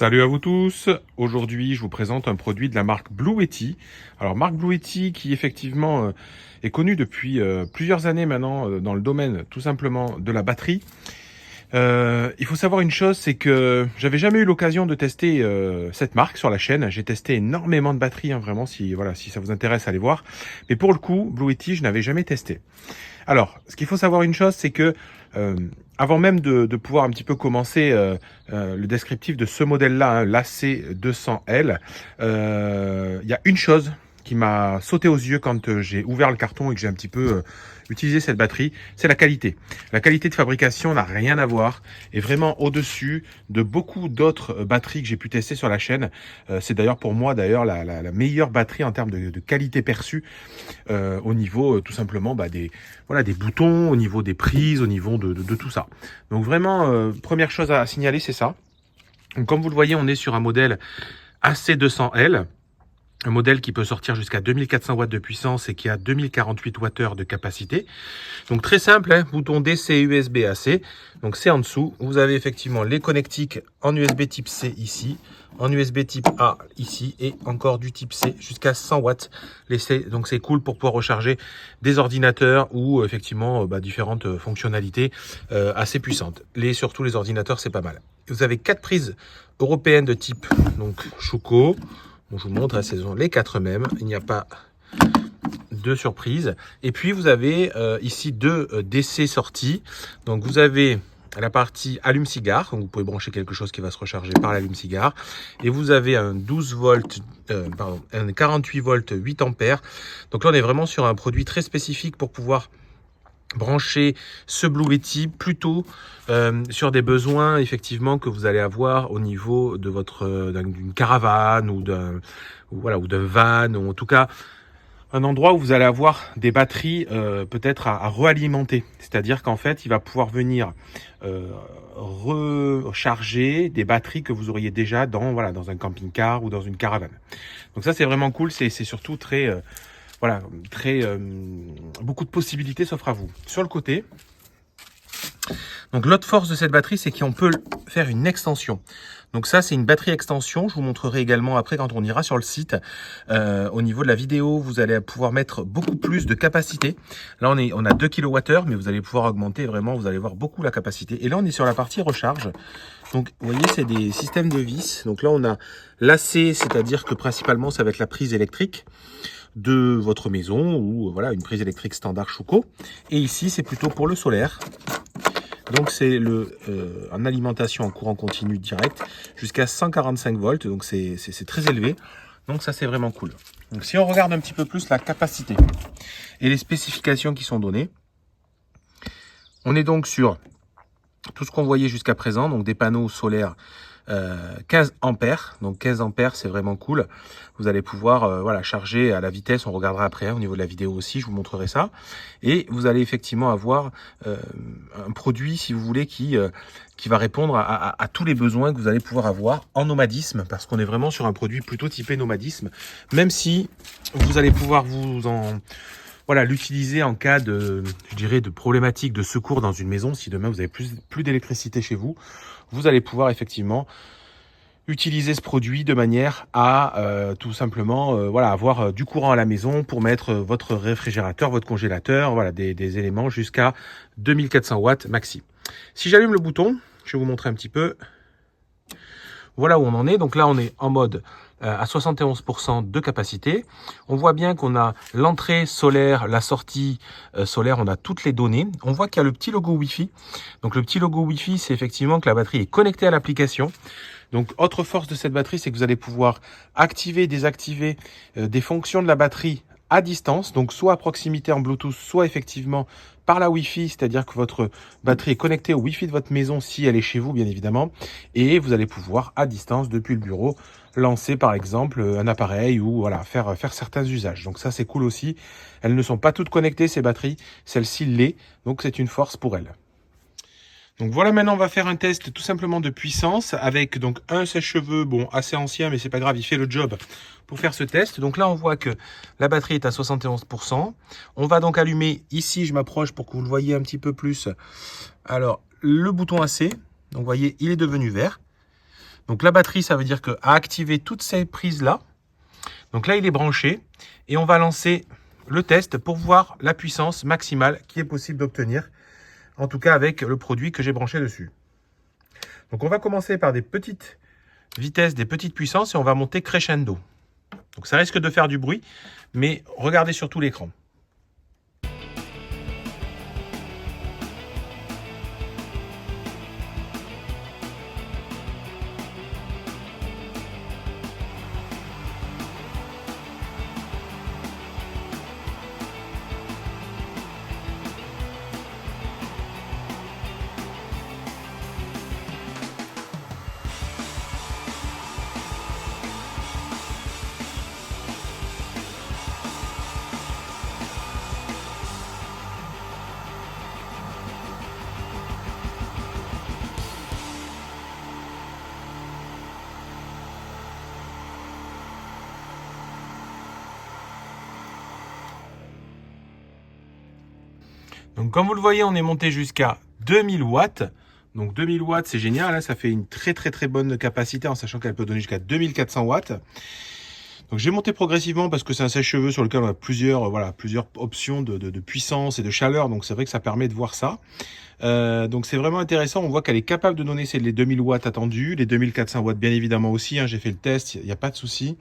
Salut à vous tous. Aujourd'hui, je vous présente un produit de la marque Bluetti. Alors, marque Bluetti qui effectivement est connue depuis plusieurs années maintenant dans le domaine tout simplement de la batterie. Il faut savoir une chose, c'est que j'avais jamais eu l'occasion de tester cette marque sur la chaîne. J'ai testé énormément de batteries, hein, vraiment, si ça vous intéresse, allez voir. Mais pour le coup, Bluetti, je n'avais jamais testé. Alors, ce qu'il faut savoir une chose, c'est que avant même de pouvoir un petit peu commencer le descriptif de ce modèle-là, hein, l'AC200L, il y a une chose qui m'a sauté aux yeux quand j'ai ouvert le carton et que j'ai un petit peu utilisé cette batterie, c'est la qualité. La qualité de fabrication n'a rien à voir, est vraiment au-dessus de beaucoup d'autres batteries que j'ai pu tester sur la chaîne. C'est d'ailleurs pour moi la meilleure batterie en termes de qualité perçue au niveau tout simplement des boutons, au niveau des prises, au niveau de tout ça. Donc vraiment, première chose à signaler, c'est ça. Donc, comme vous le voyez, on est sur un modèle AC200L. Un modèle qui peut sortir jusqu'à 2400 watts de puissance et qui a 2048 Wh de capacité. Donc très simple, hein, bouton DC USB AC. Donc c'est en dessous. Vous avez effectivement les connectiques en USB type C ici, en USB type A ici et encore du type C jusqu'à 100 watts. Donc c'est cool pour pouvoir recharger des ordinateurs ou effectivement différentes fonctionnalités assez puissantes. Surtout les ordinateurs, c'est pas mal. Vous avez 4 prises européennes de type donc Schuko. Bon, je vous montre, ce sont les 4 mêmes, il n'y a pas de surprise. Et puis vous avez ici 2 DC sorties. Donc vous avez la partie allume-cigare, donc vous pouvez brancher quelque chose qui va se recharger par l'allume-cigare. Et vous avez un 12 volts, un 48 volts 8 ampères. Donc là on est vraiment sur un produit très spécifique pour pouvoir brancher ce Bluetti plutôt sur des besoins effectivement que vous allez avoir au niveau de d'une caravane ou d'un van, ou en tout cas un endroit où vous allez avoir des batteries peut-être à réalimenter. C'est-à-dire qu'en fait, il va pouvoir venir recharger des batteries que vous auriez déjà dans un camping-car ou dans une caravane. Donc ça, c'est vraiment cool. C'est surtout beaucoup de possibilités s'offrent à vous. Sur le côté, donc l'autre force de cette batterie, c'est qu'on peut faire une extension. Donc ça, c'est une batterie extension. Je vous montrerai également après quand on ira sur le site. Au niveau de la vidéo, vous allez pouvoir mettre beaucoup plus de capacité. Là, on a 2 kWh, mais vous allez pouvoir augmenter vraiment, vous allez voir beaucoup la capacité. Et là, on est sur la partie recharge. Donc, vous voyez, c'est des systèmes de vis. Donc là, on a l'AC, c'est-à-dire que principalement, ça va être la prise électrique de votre maison ou une prise électrique standard Schuko. Et ici, c'est plutôt pour le solaire. Donc c'est en alimentation en courant continu direct jusqu'à 145 volts. Donc c'est très élevé. Donc ça, c'est vraiment cool. Donc si on regarde un petit peu plus la capacité et les spécifications qui sont données, on est donc sur tout ce qu'on voyait jusqu'à présent, donc des panneaux solaires 15 ampères. Donc 15 ampères, c'est vraiment cool. Vous allez pouvoir charger à la vitesse, on regardera après au niveau de la vidéo aussi, je vous montrerai ça. Et vous allez effectivement avoir un produit, si vous voulez, qui va répondre à tous les besoins que vous allez pouvoir avoir en nomadisme, parce qu'on est vraiment sur un produit plutôt typé nomadisme, même si vous allez pouvoir l'utiliser en cas de problématique de secours dans une maison. Si demain vous avez plus d'électricité chez vous, vous allez pouvoir effectivement utiliser ce produit de manière à tout simplement avoir du courant à la maison pour mettre votre réfrigérateur, votre congélateur, des éléments jusqu'à 2400 watts maxi. Si j'allume le bouton, je vais vous montrer un petit peu. Voilà où on en est. Donc là, on est en mode à 71% de capacité. On voit bien qu'on a l'entrée solaire, la sortie solaire, on a toutes les données. On voit qu'il y a le petit logo Wi-Fi. Donc le petit logo Wi-Fi, c'est effectivement que la batterie est connectée à l'application. Donc autre force de cette batterie, c'est que vous allez pouvoir activer, désactiver des fonctions de la batterie à distance, donc soit à proximité en Bluetooth, soit effectivement par la Wi-Fi, c'est-à-dire que votre batterie est connectée au Wi-Fi de votre maison si elle est chez vous, bien évidemment, et vous allez pouvoir à distance depuis le bureau lancer par exemple un appareil ou faire certains usages. Donc ça, c'est cool aussi. Elles ne sont pas toutes connectées, ces batteries, celle-ci l'est, donc c'est une force pour elles. Donc voilà, maintenant on va faire un test tout simplement de puissance avec donc un sèche-cheveux, bon assez ancien mais c'est pas grave, il fait le job pour faire ce test. Donc là on voit que la batterie est à 71%. On va donc allumer ici, je m'approche pour que vous le voyez un petit peu plus. Alors le bouton AC, donc vous voyez il est devenu vert. Donc la batterie, ça veut dire qu'à activer toutes ces prises-là, donc là il est branché et on va lancer le test pour voir la puissance maximale qui est possible d'obtenir, en tout cas avec le produit que j'ai branché dessus. Donc on va commencer par des petites vitesses, des petites puissances et on va monter crescendo. Donc ça risque de faire du bruit, mais regardez surtout l'écran. Donc comme vous le voyez, on est monté jusqu'à 2000 watts. Donc 2000 watts, c'est génial, hein, ça fait une très bonne capacité en sachant qu'elle peut donner jusqu'à 2400 watts. Donc j'ai monté progressivement parce que c'est un sèche-cheveux sur lequel on a plusieurs options de puissance et de chaleur. Donc c'est vrai que ça permet de voir ça. Donc c'est vraiment intéressant, on voit qu'elle est capable de donner les 2000 watts attendus, les 2400 watts bien évidemment aussi, hein, j'ai fait le test, il n'y a pas de souci.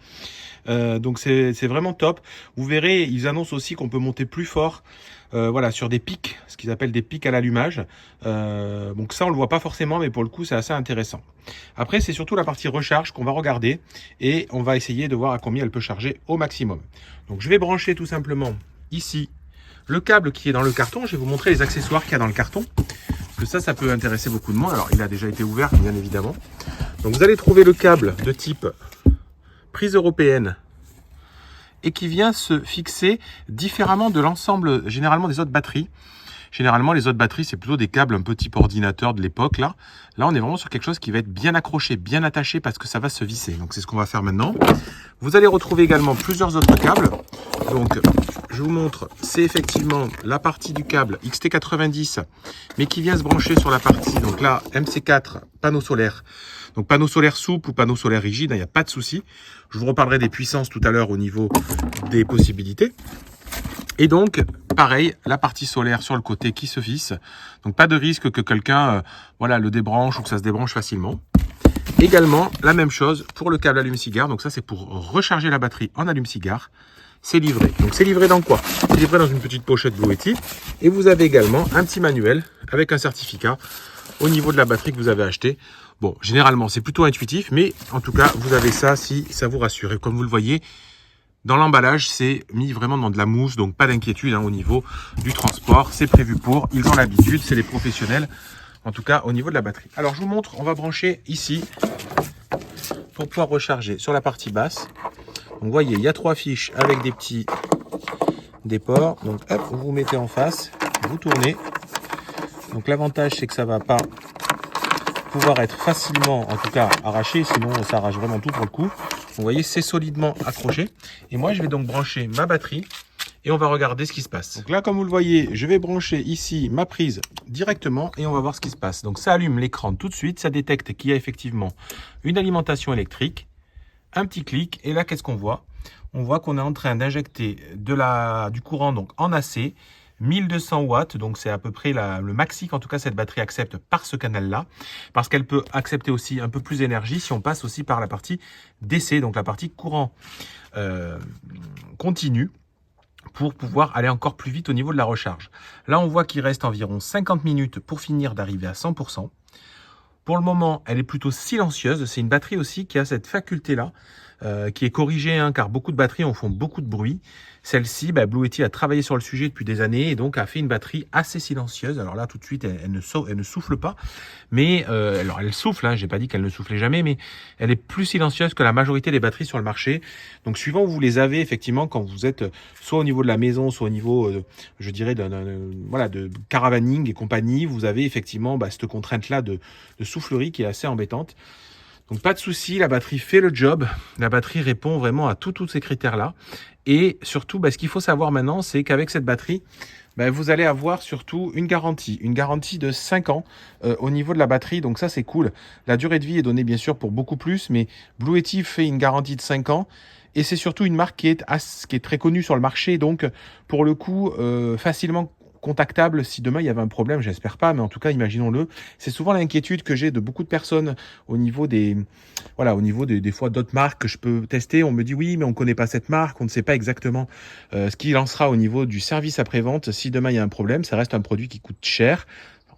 Donc c'est vraiment top. Vous verrez, ils annoncent aussi qu'on peut monter plus fort voilà, sur des pics, ce qu'ils appellent des pics à l'allumage. Donc ça on le voit pas forcément, mais pour le coup c'est assez intéressant. Après c'est surtout la partie recharge qu'on va regarder et on va essayer de voir à combien elle peut charger au maximum. Donc je vais brancher tout simplement ici le câble qui est dans le carton. Je vais vous montrer les accessoires qu'il y a dans le carton, parce que ça peut intéresser beaucoup de monde. Alors il a déjà été ouvert bien évidemment. Donc vous allez trouver le câble de type prise européenne et qui vient se fixer différemment de l'ensemble généralement des autres batteries. Généralement, les autres batteries, c'est plutôt des câbles un peu type ordinateur de l'époque. Là, on est vraiment sur quelque chose qui va être bien accroché, bien attaché parce que ça va se visser. Donc, c'est ce qu'on va faire maintenant. Vous allez retrouver également plusieurs autres câbles. Donc, je vous montre, c'est effectivement la partie du câble XT90, mais qui vient se brancher sur la partie, donc là, MC4, panneau solaire. Donc, panneau solaire souple ou panneau solaire rigide, il n'y a pas de souci. Je vous reparlerai des puissances tout à l'heure au niveau des possibilités. Et donc, pareil, la partie solaire sur le côté qui se visse. Donc, pas de risque que quelqu'un voilà, le débranche ou que ça se débranche facilement. Également, la même chose pour le câble allume-cigare. Donc, ça, c'est pour recharger la batterie en allume-cigare. C'est livré. Donc, c'est livré dans quoi? C'est livré dans une petite pochette Blue Yeti. Et vous avez également un petit manuel avec un certificat au niveau de la batterie que vous avez acheté. Bon, généralement, c'est plutôt intuitif, mais en tout cas, vous avez ça si ça vous rassure. Et comme vous le voyez, dans l'emballage, c'est mis vraiment dans de la mousse, donc pas d'inquiétude hein, au niveau du transport. C'est prévu pour, ils ont l'habitude, c'est les professionnels, en tout cas au niveau de la batterie. Alors je vous montre, on va brancher ici pour pouvoir recharger sur la partie basse. Donc vous voyez, il y a 3 fiches avec des ports. Donc hop, vous vous mettez en face, vous tournez. Donc l'avantage, c'est que ça va pas pouvoir être facilement, en tout cas, arraché, sinon ça arrache vraiment tout pour le coup. Vous voyez, c'est solidement accroché. Et moi, je vais donc brancher ma batterie et on va regarder ce qui se passe. Donc là, comme vous le voyez, je vais brancher ici ma prise directement et on va voir ce qui se passe. Donc ça allume l'écran tout de suite, ça détecte qu'il y a effectivement une alimentation électrique, un petit clic et là, qu'est-ce qu'on voit? On voit qu'on est en train d'injecter du courant donc en AC, 1200 watts, donc c'est à peu près le maxi qu'en tout cas cette batterie accepte par ce canal-là, parce qu'elle peut accepter aussi un peu plus d'énergie si on passe aussi par la partie DC, donc la partie courant continu, pour pouvoir aller encore plus vite au niveau de la recharge. Là, on voit qu'il reste environ 50 minutes pour finir d'arriver à 100%. Pour le moment, elle est plutôt silencieuse. C'est une batterie aussi qui a cette faculté-là, qui est corrigée, hein, car beaucoup de batteries en font beaucoup de bruit. Celle-ci, Blue Yeti a travaillé sur le sujet depuis des années et donc a fait une batterie assez silencieuse. Alors là, tout de suite, elle ne souffle pas. Mais, alors elle souffle, hein, j'ai pas dit qu'elle ne soufflait jamais, mais elle est plus silencieuse que la majorité des batteries sur le marché. Donc suivant où vous les avez, effectivement, quand vous êtes soit au niveau de la maison, soit au niveau, je dirais, de caravaning et compagnie, vous avez effectivement cette contrainte-là de soufflerie qui est assez embêtante. Donc pas de souci, la batterie fait le job, la batterie répond vraiment à tous ces critères-là. Et surtout, ce qu'il faut savoir maintenant, c'est qu'avec cette batterie, Ben, vous allez avoir surtout une garantie de 5 ans au niveau de la batterie. Donc ça, c'est cool. La durée de vie est donnée bien sûr pour beaucoup plus, mais Blue Yeti fait une garantie de 5 ans. Et c'est surtout une marque qui est très connue sur le marché. Donc, pour le coup, facilement contactable si demain il y avait un problème, j'espère pas, mais en tout cas, imaginons-le. C'est souvent l'inquiétude que j'ai de beaucoup de personnes au niveau des fois d'autres marques que je peux tester. On me dit oui, mais on connaît pas cette marque, on ne sait pas exactement ce qu'il en sera au niveau du service après-vente. Si demain il y a un problème, ça reste un produit qui coûte cher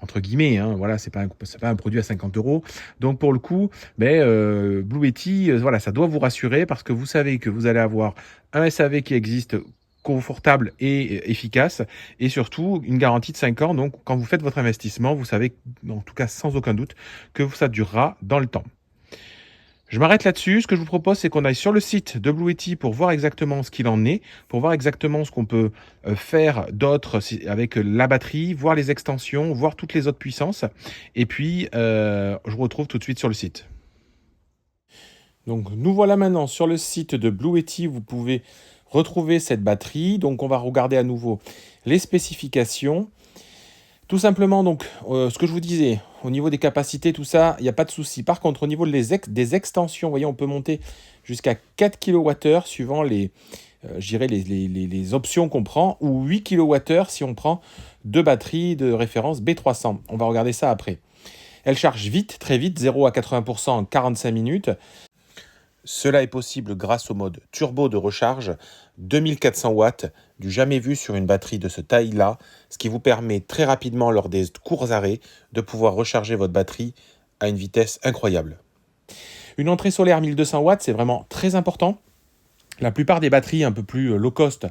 entre guillemets, hein, voilà, c'est pas un produit à 50 euros. Donc pour le coup, Blue Yeti, voilà, ça doit vous rassurer parce que vous savez que vous allez avoir un SAV qui existe confortable et efficace et surtout une garantie de 5 ans. Donc quand vous faites votre investissement, vous savez, en tout cas sans aucun doute, que ça durera dans le temps. Je m'arrête là-dessus. Ce que je vous propose, c'est qu'on aille sur le site de Blue Yeti pour voir exactement ce qu'il en est, pour voir exactement ce qu'on peut faire d'autre avec la batterie, voir les extensions, voir toutes les autres puissances. Et puis, je vous retrouve tout de suite sur le site. Donc, nous voilà maintenant sur le site de Blue Yeti. Vous pouvez retrouver cette batterie. Donc, on va regarder à nouveau les spécifications. Tout simplement, donc, ce que je vous disais, au niveau des capacités, tout ça, il n'y a pas de souci. Par contre, au niveau des extensions, vous voyez, on peut monter jusqu'à 4 kWh suivant les options qu'on prend, ou 8 kWh si on prend deux batteries de référence B300. On va regarder ça après. Elle charge vite, très vite, 0 à 80% en 45 minutes. Cela est possible grâce au mode turbo de recharge, 2400 watts, du jamais vu sur une batterie de ce taille-là, ce qui vous permet très rapidement lors des courts arrêts de pouvoir recharger votre batterie à une vitesse incroyable. Une entrée solaire 1200 watts, c'est vraiment très important. La plupart des batteries un peu plus low cost,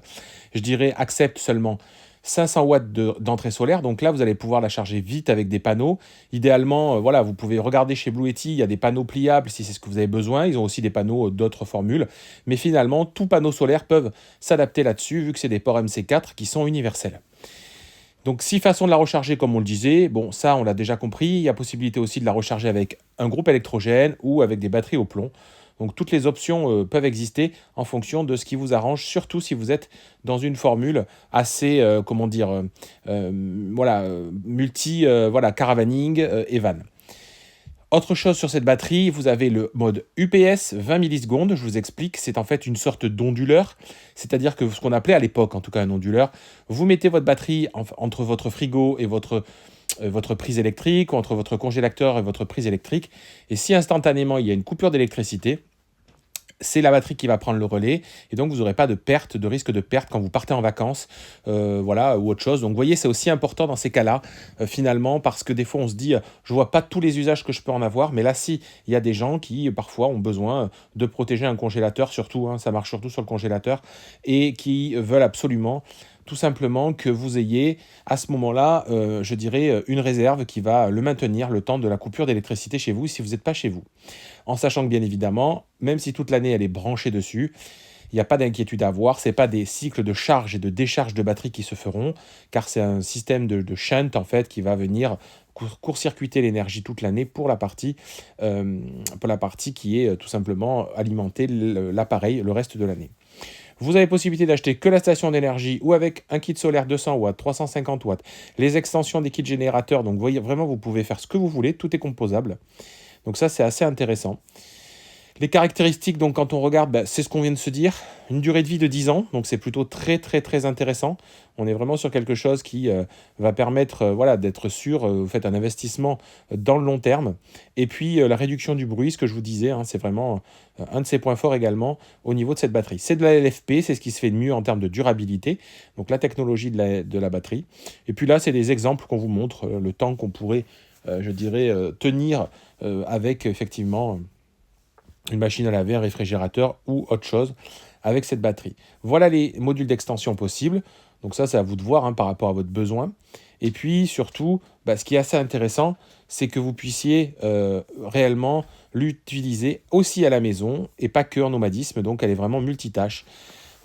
je dirais, acceptent seulement 500 watts d'entrée solaire. Donc là, vous allez pouvoir la charger vite avec des panneaux. Idéalement, voilà, vous pouvez regarder chez Blue Yeti, il y a des panneaux pliables si c'est ce que vous avez besoin. Ils ont aussi des panneaux d'autres formules. Mais finalement, tous panneaux solaires peuvent s'adapter là-dessus, vu que c'est des ports MC4 qui sont universels. Donc 6 façons de la recharger, comme on le disait. Bon, ça, on l'a déjà compris. Il y a possibilité aussi de la recharger avec un groupe électrogène ou avec des batteries au plomb. Donc toutes les options peuvent exister en fonction de ce qui vous arrange, surtout si vous êtes dans une formule assez, caravaning et van. Autre chose sur cette batterie, vous avez le mode UPS 20 millisecondes. Je vous explique, c'est en fait une sorte d'onduleur, c'est-à-dire que ce qu'on appelait à l'époque, en tout cas un onduleur, vous mettez votre batterie entre votre frigo et votre prise électrique, ou entre votre congélateur et votre prise électrique, et si instantanément il y a une coupure d'électricité, c'est la batterie qui va prendre le relais et donc vous n'aurez pas de risque de perte quand vous partez en vacances, ou autre chose. Donc vous voyez, c'est aussi important dans ces cas-là, finalement, parce que des fois on se dit, je vois pas tous les usages que je peux en avoir, mais là si, il y a des gens qui parfois ont besoin de protéger un congélateur, surtout, ça marche surtout sur le congélateur, et qui veulent absolument tout simplement que vous ayez à ce moment-là, une réserve qui va le maintenir le temps de la coupure d'électricité chez vous si vous n'êtes pas chez vous. En sachant que bien évidemment, même si toute l'année elle est branchée dessus, il n'y a pas d'inquiétude à avoir, ce n'est pas des cycles de charge et de décharge de batterie qui se feront, car c'est un système de shunt en fait qui va venir court-circuiter l'énergie toute l'année pour la partie qui est tout simplement alimenter l'appareil le reste de l'année. Vous avez possibilité d'acheter que la station d'énergie ou avec un kit solaire 200 watts, 350 watts, les extensions des kits générateurs. Donc, vous voyez, vraiment, vous pouvez faire ce que vous voulez, tout est composable. Donc ça, c'est assez intéressant. Les caractéristiques, donc quand on regarde, c'est ce qu'on vient de se dire. Une durée de vie de 10 ans, donc c'est plutôt très très très intéressant. On est vraiment sur quelque chose qui va permettre d'être sûr, vous faites un investissement dans le long terme. Et puis la réduction du bruit, ce que je vous disais, c'est vraiment un de ses points forts également au niveau de cette batterie. C'est de la LFP, c'est ce qui se fait de mieux en termes de durabilité, donc la technologie de la batterie. Et puis là, c'est des exemples qu'on vous montre, le temps qu'on pourrait, tenir avec effectivement une machine à laver, un réfrigérateur ou autre chose avec cette batterie. Voilà les modules d'extension possibles. Donc ça, c'est à vous de voir par rapport à votre besoin. Et puis surtout, ce qui est assez intéressant, c'est que vous puissiez réellement l'utiliser aussi à la maison et pas que en nomadisme. Donc elle est vraiment multitâche.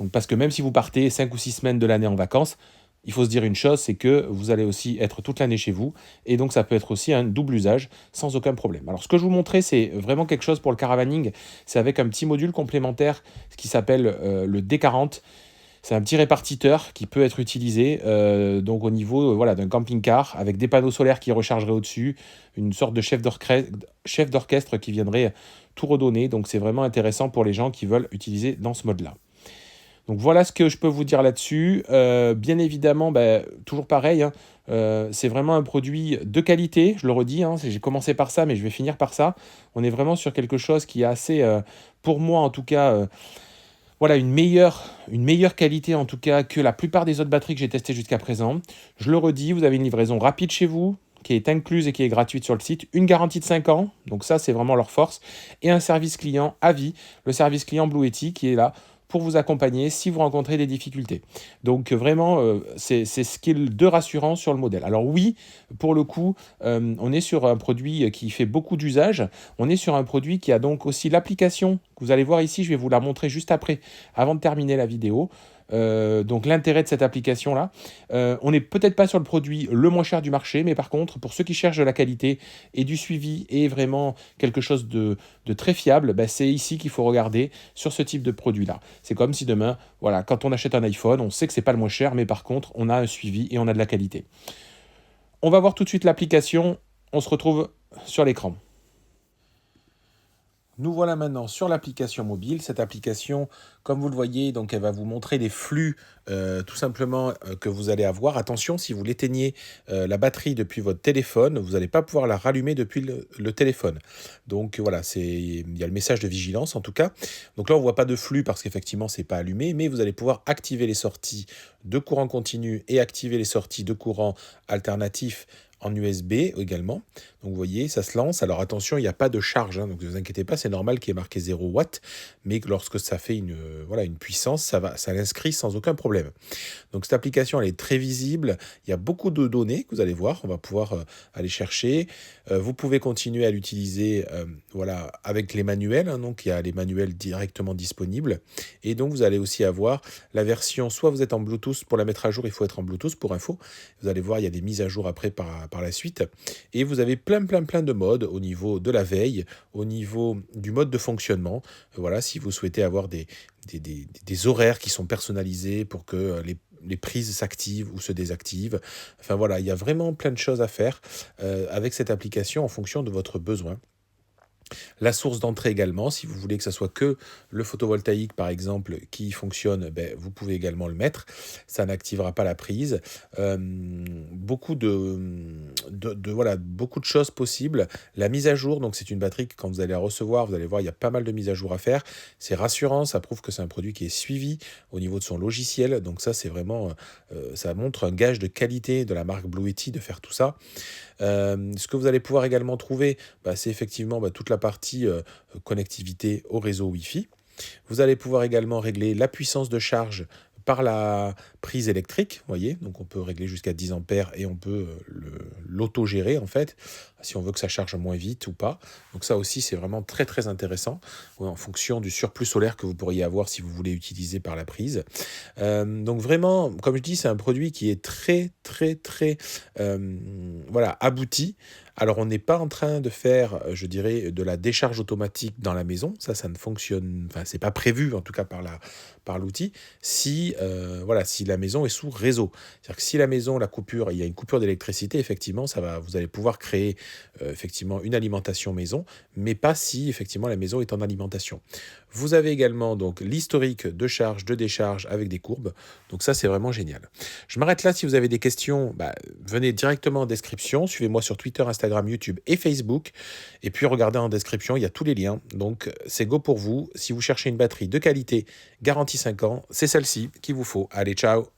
Donc, parce que même si vous partez 5 ou 6 semaines de l'année en vacances, il faut se dire une chose, c'est que vous allez aussi être toute l'année chez vous, et donc ça peut être aussi un double usage sans aucun problème. Alors ce que je vous montrais, c'est vraiment quelque chose pour le caravaning, c'est avec un petit module complémentaire, ce qui s'appelle le D40. C'est un petit répartiteur qui peut être utilisé donc au niveau voilà, d'un camping-car avec des panneaux solaires qui rechargeraient au-dessus, une sorte de chef d'orchestre qui viendrait tout redonner. Donc c'est vraiment intéressant pour les gens qui veulent utiliser dans ce mode-là. Donc voilà ce que je peux vous dire là-dessus. Bien évidemment, toujours pareil, hein, c'est vraiment un produit de qualité, je le redis, hein, j'ai commencé par ça, mais je vais finir par ça. On est vraiment sur quelque chose qui est assez, pour moi en tout cas, voilà, une meilleure qualité en tout cas que la plupart des autres batteries que j'ai testées jusqu'à présent. Je le redis, vous avez une livraison rapide chez vous, qui est incluse et qui est gratuite sur le site, une garantie de 5 ans, donc ça c'est vraiment leur force, et un service client à vie, le service client Blue Yeti qui est là pour vous accompagner si vous rencontrez des difficultés. Donc vraiment, c'est ce qui est de rassurant sur le modèle. Alors oui, pour le coup, on est sur un produit qui fait beaucoup d'usage. On est sur un produit qui a donc aussi l'application que vous allez voir ici. Je vais vous la montrer juste après, avant de terminer la vidéo. Donc l'intérêt de cette application-là, on n'est peut-être pas sur le produit le moins cher du marché, mais par contre, pour ceux qui cherchent de la qualité et du suivi et vraiment quelque chose de très fiable, c'est ici qu'il faut regarder sur ce type de produit-là. C'est comme si demain, voilà, quand on achète un iPhone, on sait que c'est pas le moins cher, mais par contre, on a un suivi et on a de la qualité. On va voir tout de suite l'application. On se retrouve sur l'écran. Nous voilà maintenant sur l'application mobile. Cette application, comme vous le voyez, donc elle va vous montrer les flux tout simplement que vous allez avoir. Attention, si vous l'éteignez la batterie depuis votre téléphone, vous n'allez pas pouvoir la rallumer depuis le téléphone. Donc voilà, il y a le message de vigilance en tout cas. Donc là, on ne voit pas de flux parce qu'effectivement, ce n'est pas allumé, mais vous allez pouvoir activer les sorties de courant continu et activer les sorties de courant alternatif en USB également. Donc vous voyez, ça se lance. Alors attention, il n'y a pas de charge, hein, donc ne vous inquiétez pas, c'est normal qu'il y ait marqué 0 watts, mais lorsque ça fait une puissance, ça l'inscrit sans aucun problème. Donc cette application, elle est très visible. Il y a beaucoup de données que vous allez voir. On va pouvoir aller chercher. Vous pouvez continuer à l'utiliser avec les manuels. Hein, donc il y a les manuels directement disponibles. Et donc vous allez aussi avoir la version, soit vous êtes en Bluetooth, pour la mettre à jour, il faut être en Bluetooth pour info. Vous allez voir, il y a des mises à jour après par la suite. Et vous avez plein de modes au niveau de la veille, au niveau du mode de fonctionnement. Voilà, si vous souhaitez avoir des horaires qui sont personnalisés pour que les prises s'activent ou se désactivent. Enfin voilà, il y a vraiment plein de choses à faire avec cette application en fonction de votre besoin. La source d'entrée également, si vous voulez que ce soit que le photovoltaïque par exemple qui fonctionne, vous pouvez également le mettre, ça n'activera pas la prise. Beaucoup de choses possibles. La mise à jour, donc c'est une batterie que quand vous allez la recevoir, vous allez voir, il y a pas mal de mises à jour à faire. C'est rassurant, ça prouve que c'est un produit qui est suivi au niveau de son logiciel, donc ça c'est vraiment, ça montre un gage de qualité de la marque Blue Yeti de faire tout ça. Ce que vous allez pouvoir également trouver, c'est effectivement toute la partie connectivité au réseau Wi-Fi. Vous allez pouvoir également régler la puissance de charge par la prise électrique, voyez, donc on peut régler jusqu'à 10 ampères et on peut l'auto-gérer en fait, si on veut que ça charge moins vite ou pas. Donc ça aussi c'est vraiment très intéressant en fonction du surplus solaire que vous pourriez avoir si vous voulez utiliser par la prise. Donc vraiment, comme je dis, c'est un produit qui est très abouti. Alors, on n'est pas en train de faire, je dirais, de la décharge automatique dans la maison. Ça ne fonctionne, enfin, c'est pas prévu, en tout cas par l'outil, si la maison est sous réseau. C'est-à-dire que si la maison, il y a une coupure d'électricité, effectivement, vous allez pouvoir créer effectivement une alimentation maison, mais pas si effectivement la maison est en alimentation. Vous avez également donc l'historique de charge, de décharge avec des courbes. Donc ça, c'est vraiment génial. Je m'arrête là. Si vous avez des questions, venez directement en description. Suivez-moi sur Twitter, Instagram, YouTube et Facebook. Et puis regardez en description, il y a tous les liens. Donc c'est go pour vous. Si vous cherchez une batterie de qualité, garantie 5 ans, c'est celle-ci qu'il vous faut. Allez, ciao!